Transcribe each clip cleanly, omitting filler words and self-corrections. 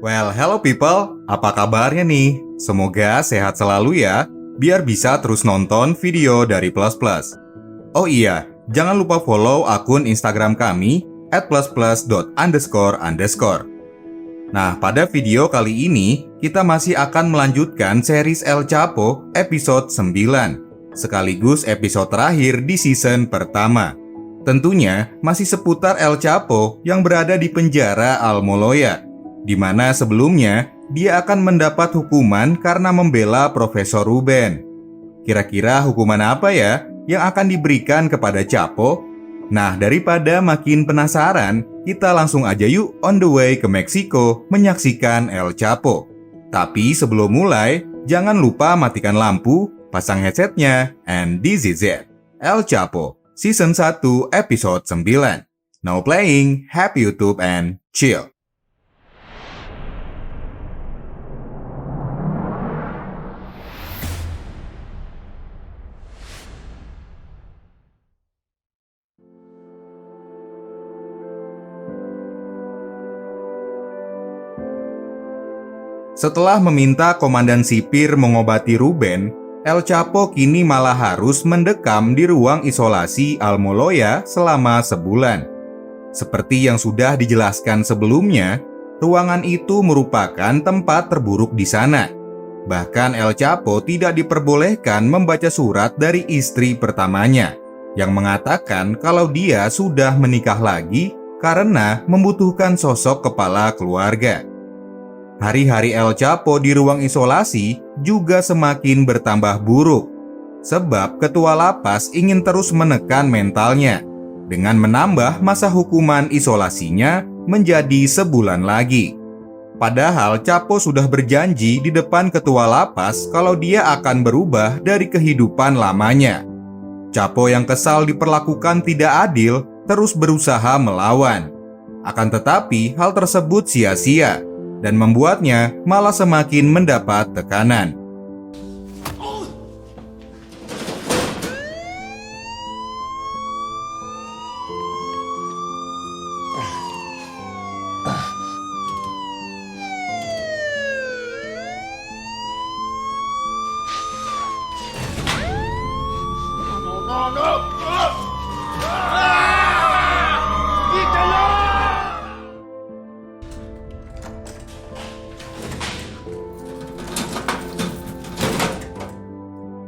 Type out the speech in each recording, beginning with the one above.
Well, hello people, apa kabarnya nih? Semoga sehat selalu ya, biar bisa terus nonton video dari Plus Plus. Oh iya, jangan lupa follow akun Instagram kami @plusplus___. Nah, pada video kali ini, kita masih akan melanjutkan series El Chapo episode 9, sekaligus episode terakhir di season pertama. Tentunya masih seputar El Chapo yang berada di penjara Almoloya, di mana sebelumnya dia akan mendapat hukuman karena membela Profesor Ruben. Kira-kira hukuman apa ya yang akan diberikan kepada Chapo? Nah, daripada makin penasaran, kita langsung aja yuk on the way ke Meksiko menyaksikan El Chapo. Tapi sebelum mulai, jangan lupa matikan lampu, pasang headsetnya, and this is it. El Chapo, Season 1, Episode 9. Now playing, happy YouTube and chill. Setelah meminta komandan sipir mengobati Ruben, El Chapo kini malah harus mendekam di ruang isolasi Almoloya selama sebulan. Seperti yang sudah dijelaskan sebelumnya, ruangan itu merupakan tempat terburuk di sana. Bahkan El Chapo tidak diperbolehkan membaca surat dari istri pertamanya, yang mengatakan kalau dia sudah menikah lagi karena membutuhkan sosok kepala keluarga. Hari-hari El Chapo di ruang isolasi juga semakin bertambah buruk, sebab ketua lapas ingin terus menekan mentalnya dengan menambah masa hukuman isolasinya menjadi sebulan lagi. Padahal Chapo sudah berjanji di depan ketua lapas kalau dia akan berubah dari kehidupan lamanya. Chapo yang kesal diperlakukan tidak adil terus berusaha melawan. Akan tetapi hal tersebut sia-sia dan membuatnya malah semakin mendapat tekanan.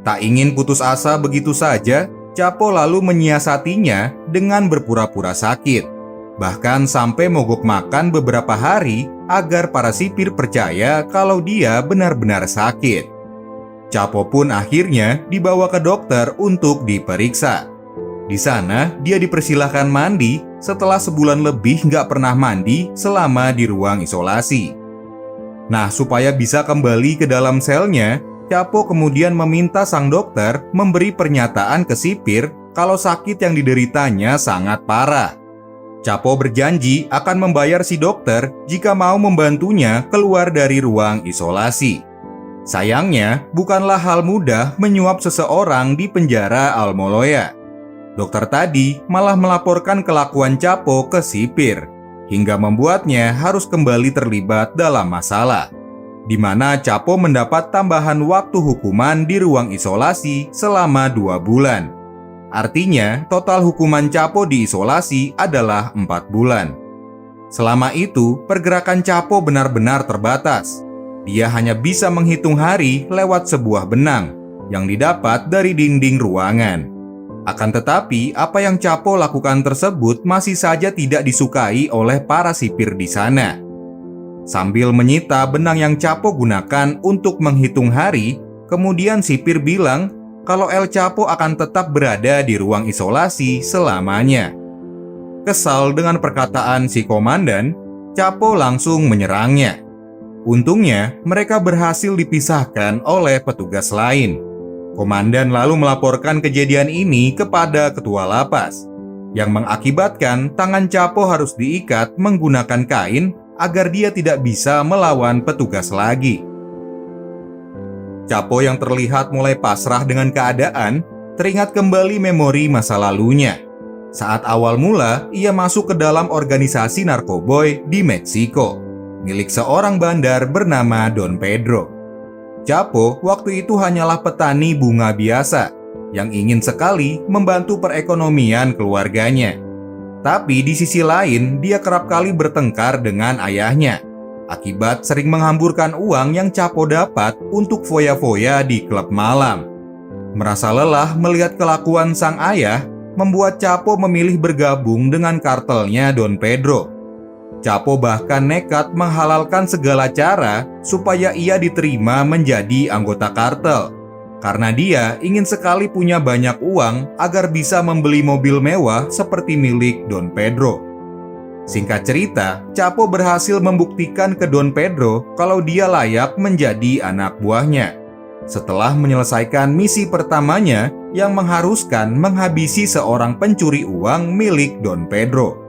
Tak ingin putus asa begitu saja, Chapo lalu menyiasatinya dengan berpura-pura sakit. Bahkan sampai mogok makan beberapa hari agar para sipir percaya kalau dia benar-benar sakit. Chapo pun akhirnya dibawa ke dokter untuk diperiksa. Di sana, dia dipersilahkan mandi setelah sebulan lebih nggak pernah mandi selama di ruang isolasi. Nah, supaya bisa kembali ke dalam selnya, Chapo kemudian meminta sang dokter memberi pernyataan ke sipir kalau sakit yang dideritanya sangat parah. Chapo berjanji akan membayar si dokter jika mau membantunya keluar dari ruang isolasi. Sayangnya, bukanlah hal mudah menyuap seseorang di penjara Almoloya. Dokter tadi malah melaporkan kelakuan Chapo ke sipir, hingga membuatnya harus kembali terlibat dalam masalah, di mana Chapo mendapat tambahan waktu hukuman di ruang isolasi selama 2 bulan. Artinya, total hukuman Chapo di isolasi adalah 4 bulan. Selama itu, pergerakan Chapo benar-benar terbatas. Dia hanya bisa menghitung hari lewat sebuah benang yang didapat dari dinding ruangan. Akan tetapi, apa yang Chapo lakukan tersebut masih saja tidak disukai oleh para sipir di sana. Sambil menyita benang yang Chapo gunakan untuk menghitung hari, kemudian sipir bilang kalau El Chapo akan tetap berada di ruang isolasi selamanya. Kesal dengan perkataan si komandan, Chapo langsung menyerangnya. Untungnya, mereka berhasil dipisahkan oleh petugas lain. Komandan lalu melaporkan kejadian ini kepada ketua lapas, yang mengakibatkan tangan Chapo harus diikat menggunakan kain agar dia tidak bisa melawan petugas lagi. Chapo yang terlihat mulai pasrah dengan keadaan, teringat kembali memori masa lalunya. Saat awal mula, ia masuk ke dalam organisasi narkoboy di Meksiko, milik seorang bandar bernama Don Pedro. Chapo waktu itu hanyalah petani bunga biasa, yang ingin sekali membantu perekonomian keluarganya. Tapi di sisi lain, dia kerap kali bertengkar dengan ayahnya, akibat sering menghamburkan uang yang Chapo dapat untuk foya-foya di klub malam. Merasa lelah melihat kelakuan sang ayah, membuat Chapo memilih bergabung dengan kartelnya Don Pedro. Chapo bahkan nekat menghalalkan segala cara supaya ia diterima menjadi anggota kartel, karena dia ingin sekali punya banyak uang agar bisa membeli mobil mewah seperti milik Don Pedro. Singkat cerita, Chapo berhasil membuktikan ke Don Pedro kalau dia layak menjadi anak buahnya. Setelah menyelesaikan misi pertamanya yang mengharuskan menghabisi seorang pencuri uang milik Don Pedro.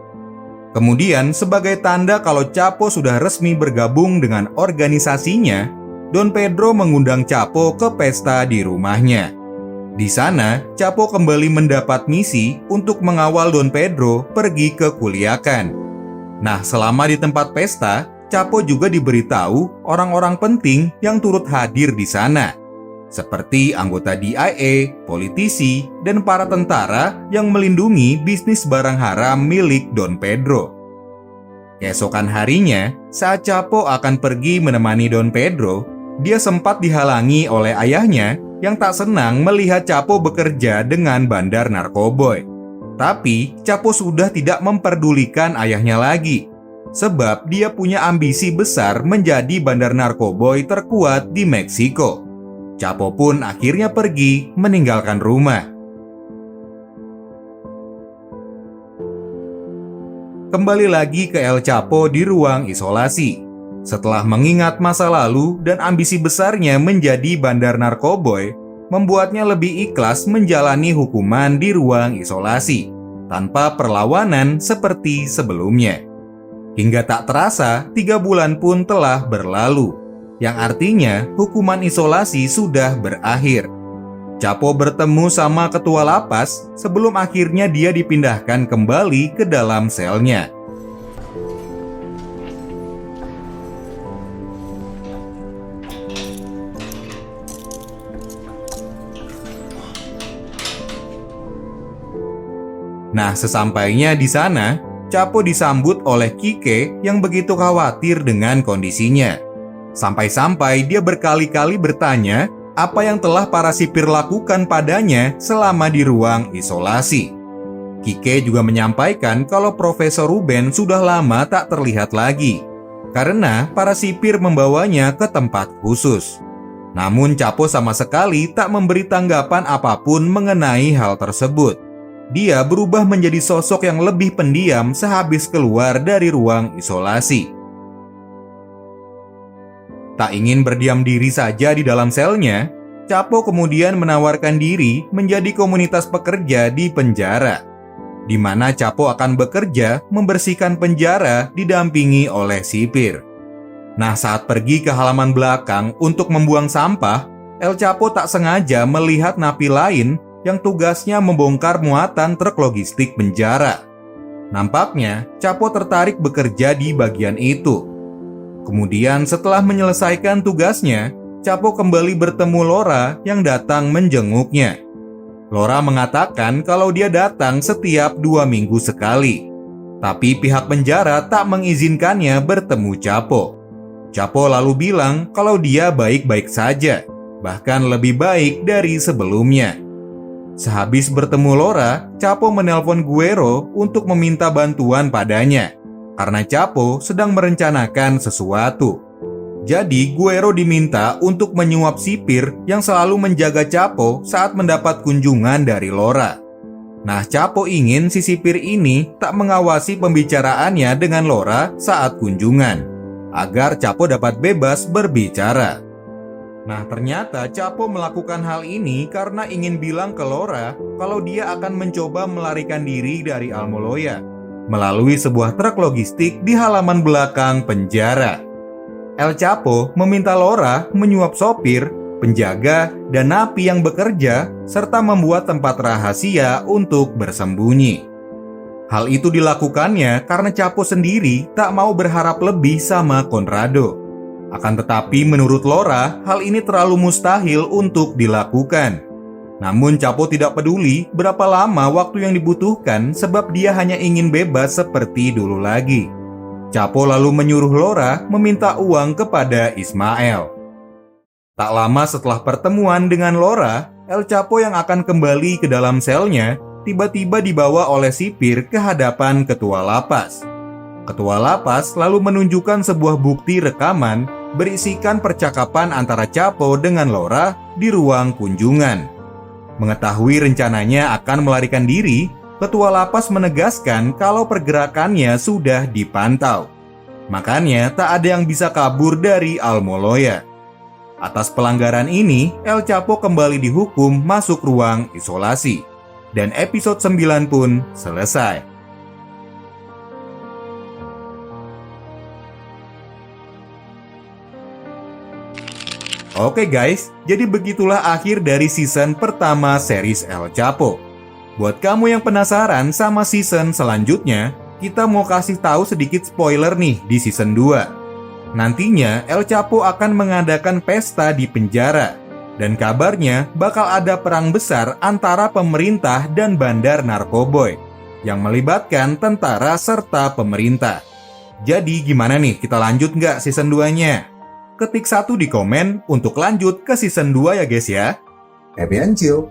Kemudian, sebagai tanda kalau Chapo sudah resmi bergabung dengan organisasinya, Don Pedro mengundang Chapo ke pesta di rumahnya. Di sana, Chapo kembali mendapat misi untuk mengawal Don Pedro pergi ke Culiacan. Nah, selama di tempat pesta, Chapo juga diberitahu orang-orang penting yang turut hadir di sana, seperti anggota DIA, politisi, dan para tentara yang melindungi bisnis barang haram milik Don Pedro. Keesokan harinya, saat Chapo akan pergi menemani Don Pedro, dia sempat dihalangi oleh ayahnya yang tak senang melihat Chapo bekerja dengan bandar narkoboy. Tapi Chapo sudah tidak memperdulikan ayahnya lagi, sebab dia punya ambisi besar menjadi bandar narkoboy terkuat di Meksiko. Chapo pun akhirnya pergi meninggalkan rumah. Kembali lagi ke El Chapo di ruang isolasi. Setelah mengingat masa lalu dan ambisi besarnya menjadi bandar narkoboy, membuatnya lebih ikhlas menjalani hukuman di ruang isolasi, tanpa perlawanan seperti sebelumnya. Hingga tak terasa, 3 bulan pun telah berlalu, yang artinya hukuman isolasi sudah berakhir. Chapo bertemu sama ketua lapas sebelum akhirnya dia dipindahkan kembali ke dalam selnya. Nah, sesampainya di sana, Chapo disambut oleh Kike yang begitu khawatir dengan kondisinya. Sampai-sampai dia berkali-kali bertanya apa yang telah para sipir lakukan padanya selama di ruang isolasi. Kike juga menyampaikan kalau Profesor Ruben sudah lama tak terlihat lagi, karena para sipir membawanya ke tempat khusus. Namun Chapo sama sekali tak memberi tanggapan apapun mengenai hal tersebut. Dia berubah menjadi sosok yang lebih pendiam sehabis keluar dari ruang isolasi. Tak ingin berdiam diri saja di dalam selnya, Chapo kemudian menawarkan diri menjadi komunitas pekerja di penjara, di mana Chapo akan bekerja membersihkan penjara didampingi oleh sipir. Nah, saat pergi ke halaman belakang untuk membuang sampah, El Chapo tak sengaja melihat napi lain yang tugasnya membongkar muatan truk logistik penjara. Nampaknya, Chapo tertarik bekerja di bagian itu. Kemudian setelah menyelesaikan tugasnya, Chapo kembali bertemu Laura yang datang menjenguknya. Laura mengatakan kalau dia datang setiap 2 minggu sekali. Tapi pihak penjara tak mengizinkannya bertemu Chapo. Chapo lalu bilang kalau dia baik-baik saja, bahkan lebih baik dari sebelumnya. Sehabis bertemu Laura, Chapo menelpon Guerrero untuk meminta bantuan padanya. karena Chapo sedang merencanakan sesuatu. Jadi Guero diminta untuk menyuap sipir yang selalu menjaga Chapo saat mendapat kunjungan dari Laura. Nah, Chapo ingin si sipir ini tak mengawasi pembicaraannya dengan Laura saat kunjungan, agar Chapo dapat bebas berbicara. Nah, ternyata Chapo melakukan hal ini karena ingin bilang ke Laura kalau dia akan mencoba melarikan diri dari Almoloya melalui sebuah truk logistik di halaman belakang penjara. El Chapo meminta Laura menyuap sopir, penjaga, dan napi yang bekerja, serta membuat tempat rahasia untuk bersembunyi. Hal itu dilakukannya karena Chapo sendiri tak mau berharap lebih sama Conrado. Akan tetapi menurut Laura, hal ini terlalu mustahil untuk dilakukan. Namun Chapo tidak peduli berapa lama waktu yang dibutuhkan sebab dia hanya ingin bebas seperti dulu lagi. Chapo lalu menyuruh Laura meminta uang kepada Ismael. Tak lama setelah pertemuan dengan Laura, El Chapo yang akan kembali ke dalam selnya tiba-tiba dibawa oleh sipir ke hadapan ketua lapas. Ketua lapas lalu menunjukkan sebuah bukti rekaman berisikan percakapan antara Chapo dengan Laura di ruang kunjungan. Mengetahui rencananya akan melarikan diri, ketua lapas menegaskan kalau pergerakannya sudah dipantau. Makanya tak ada yang bisa kabur dari Almoloya. Atas pelanggaran ini, El Chapo kembali dihukum masuk ruang isolasi. Dan episode 9 pun selesai. Oke guys, jadi begitulah akhir dari season pertama series El Chapo. Buat kamu yang penasaran sama season selanjutnya, kita mau kasih tahu sedikit spoiler nih di season 2. Nantinya El Chapo akan mengadakan pesta di penjara. Dan kabarnya bakal ada perang besar antara pemerintah dan bandar narkoboy yang melibatkan tentara serta pemerintah. Jadi gimana nih, kita lanjut nggak season 2-nya? Ketik 1 di komen untuk lanjut ke season 2 ya guys ya. Happy and chill.